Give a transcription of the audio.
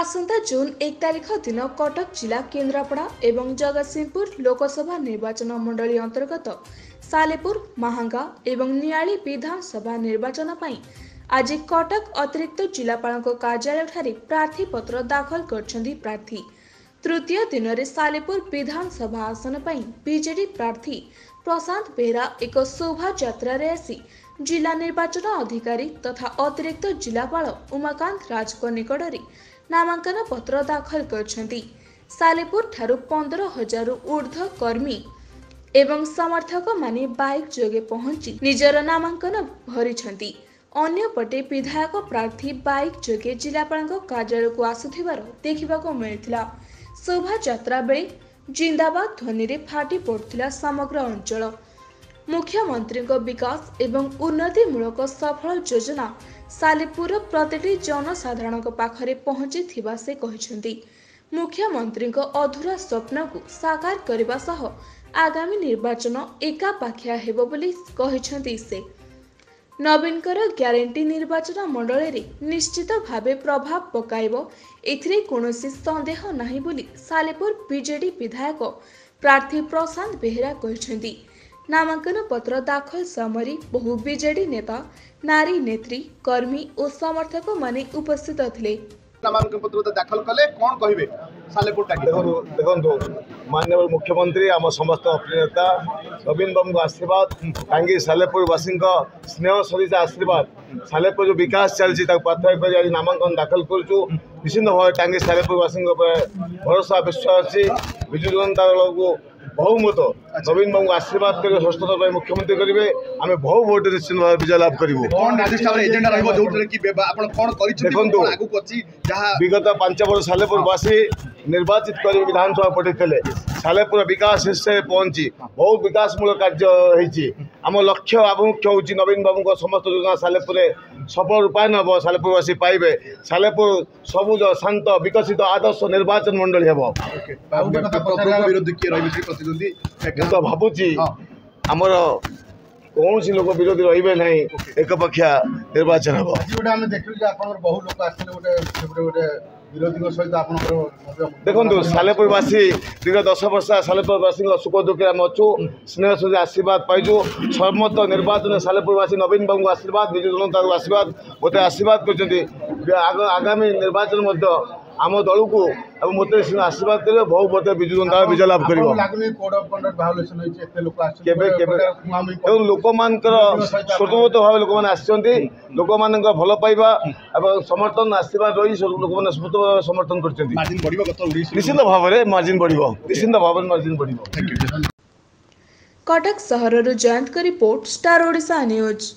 आसंता जून 1 तारिख दिन कटक जिला केन्द्रापड़ा एवं जगतसिंहपुर लोकसभा निर्वाचन मंडली अंतर्गत सालेपुर महांगा एवं नियाली विधानसभा निर्वाचन पई आज कटक अतिरिक्त जिलापाल कार्यालय प्रार्थी पत्र दाखल करछंदी प्रार्थी। तृतीय दिन में सालेपुर विधानसभा आसन पई बीजेडी प्रार्थी प्रशांत बेहरा एक शोभा यात्रा रे आसी जिला निर्वाचन अधिकारी तथा अतिरिक्त जिलापाल उमाकांत राज को निकटरे नामांकन पत्र दाखल करछंती। सालेपुर ठारू 15,000 ऊर्ध्व कर्मी एवं समर्थक माने बाइक जोगे पहुंची निजर नामांकन भरिछंती। अन्यपटे विधायक प्रार्थी बाइक जोगे जिलापाल कार्यालय को आसुथिबार देखिबाको मिलिथिला। शोभा यात्रा बेले जिंदाबाद ध्वनि रे फाटी पड़ुथिला समग्र अंचल। मुख्यमंत्री विकास एवं उन्नतिमूलक सफल योजना सालेपुर प्रतिटी जनसाधारण पाखरे पहुंची थिबा से कहिसेंती। मुख्यमंत्री अधूरा स्वप्न को साकार करने सह आगामी निर्वाचन एकापाखिया हेबो बोली कहिसेंती से। नवीनकर ग्यारंटी निर्वाचन मंडल रे निश्चित भावे प्रभाव पकाइबो एथिरे कोनोसी संदेह नाही बोली सालेपुर बीजेडी विधायक प्रार्थी प्रशांत बेहरा कहिसेंती। नामांकन पत्र दाखल समय बहु बीजेडी नेता नारी नेत्री कर्मी और समर्थक माने उपस्थित थे। नामांकन पत्र दाखल कले कौन कहिबे सालेपुर टाकी देखो माननीय मुख्यमंत्री आम समस्त अप्रिय नेता नवीन बाबू आशीर्वाद कहीं सालेपुरवासी स्नेह सदिचा आशीर्वाद सालेपुर जो विकास चलती प्रार्थना कर आज नामांकन दाखल करूँ। निश्चित भाव टांगी सालेपुरवासी भरोसा विश्वास अच्छी विजु जनता दल को बहुमत नवीन बाबू आशीर्वाद कर षष्ठ थर मुख्यमंत्री करेंगे आम बहु भोट निश्चित भाव विजय लाभ करूँ। विगत 5 वर्ष सालेपुरवासी निर्वाचित कर विधानसभा पठे सालेपुर विकास शीर्ष पहुंची बहुत विकासमूलक कार्य होती। आम लक्ष्य आभिमुख्य हूँ नवीन बाबू समस्त योजना सालेपुर सफल रूपायन हम सालेपुरवासी पाइबे। सालेपुर सबुज शांत विकसित आदर्श निर्वाचन मंडली हम तो भावुची आमर कौन सी लोक विरोधी रे ना एकपक्षिया निर्वाचन हम। देखो सालेपुरवासी दीर्घ 10 वर्ष सालेपुरवासी सुख दुखे आम अच्छु स्नेह सुख आशीर्वाद पाइजु समस्त निर्वाचन सालेपुरवासी नवीन बाबू आशीर्वाद विजु जनता आशीर्वाद मत आशीर्वाद कर आगामी निर्वाचन आम दल को मत आशीर्वाद करेंगे बहु मत विजु जनता विजय लाभ कर लोक स्वतंत्र भाव लोक मैंने लोक मान भल पाइबा समर्थन आशीर्वाद रही लोक मैंने स्वतंत्र समर्थन कर निश्चित भाव में मार्जिन बढ़ो निश्चित भाव में मार्जिन बढ़ो। कटक सहर जयंत का रिपोर्ट स्टार ओडिशा न्यूज।